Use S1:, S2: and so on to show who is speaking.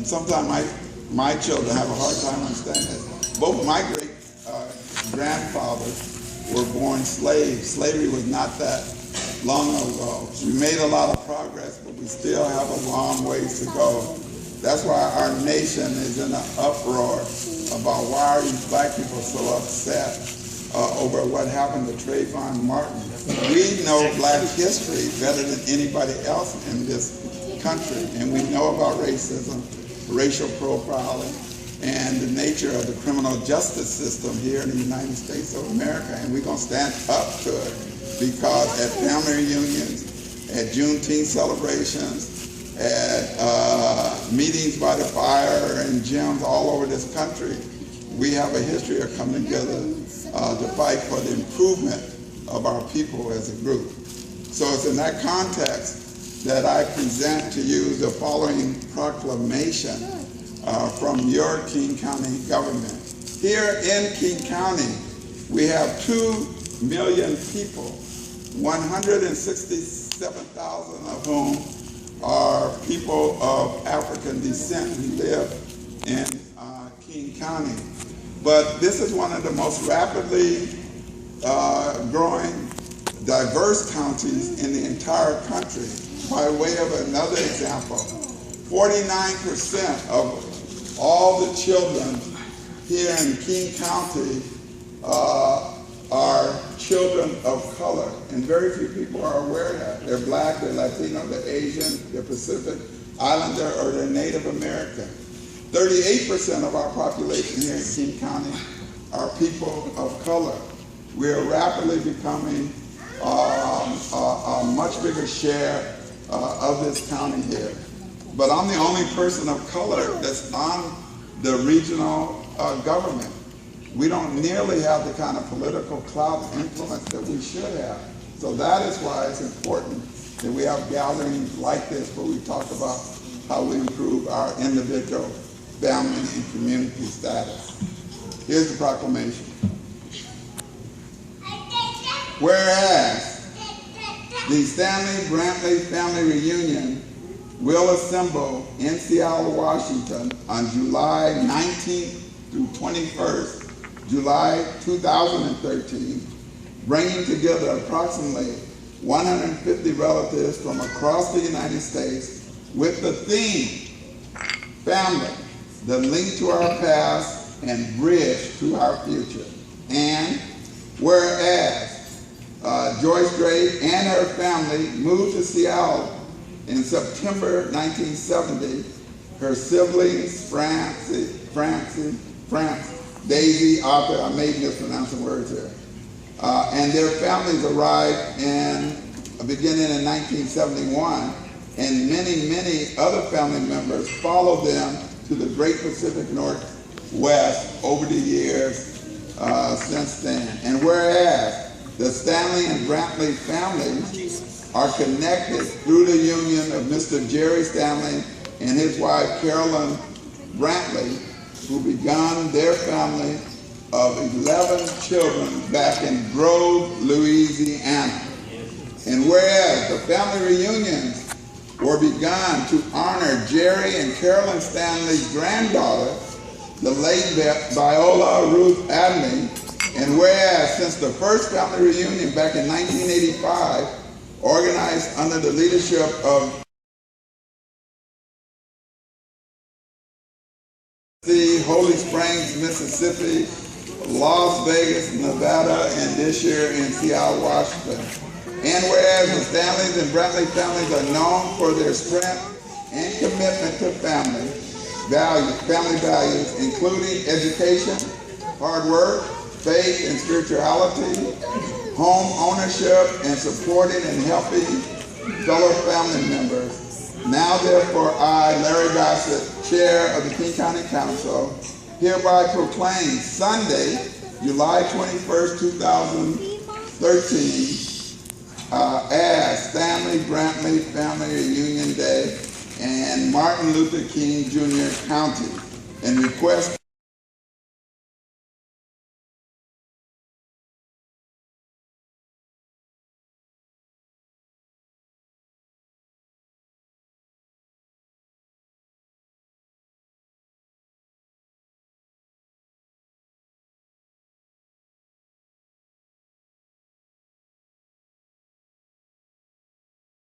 S1: and sometimes my children have a hard time understanding this. Both my great grandfathers were born slaves. Slavery was not that long ago. We made a lot of progress, but we still have a long ways to go. That's why our nation is in an uproar about why are these black people so upset over what happened to Trayvon Martin. We know black history better than anybody else in this country, and we know about racism, racial profiling, and the nature of the criminal justice system here in the United States of America, and we're going to stand up to it, because at family reunions, at Juneteenth celebrations, at meetings by the fire and gyms all over this country, we have a history of coming together to fight for the improvement of our people as a group. So it's in that context that I present to you the following proclamation from your King County government. Here in King County, we have 2 million people, 167,000 of whom are people of African descent who live in King County. But this is one of the most rapidly growing diverse counties in the entire country. By way of another example, 49% of all the children here in King County are children of color, and very few people are aware of that. They're black, they're Latino, they're Asian, they're Pacific Islander, or they're Native American. 38% of our population here in King County are people of color. We are rapidly becoming a much bigger share of this county here. But I'm the only person of color that's on the regional government. We don't nearly have the kind of political clout and influence that we should have. So that is why it's important that we have gatherings like this where we talk about how we improve our individual, family, and community status. Here's the proclamation. Whereas the Stanley Brantley Family Reunion will assemble in Seattle, Washington on July 19th through 21st, July 2013, bringing together approximately 150 relatives from across the United States with the theme, family, the link to our past and bridge to our future. And whereas Joyce Gray and her family moved to Seattle in September 1970, her siblings, Daisy, Arthur, I may mispronounce some words here, and their families arrived beginning in 1971, and many other family members followed them to the Great Pacific Northwest over the years since then. And whereas the Stanley and Brantley families are connected through the union of Mr. Jerry Stanley and his wife Carolyn Brantley, who began their family of 11 children back in Grove, Louisiana. And whereas the family reunions were begun to honor Jerry and Carolyn Stanley's granddaughter, the late Viola Ruth Abney, and whereas since the first family reunion back in 1985, organized under the leadership of Holy Springs, Mississippi, Las Vegas, Nevada, and this year in Seattle, Washington. And whereas the Stanleys and Brantley families are known for their strength and commitment to family values, including education, hard work, faith and spirituality, home ownership, and supporting and helping fellow family members. Now, therefore, I, Larry Gossett, Chair of the King County Council, hereby proclaim Sunday, July 21st, 2013, as Stanley Brantley Family Reunion Day and Martin Luther King Jr. County, and request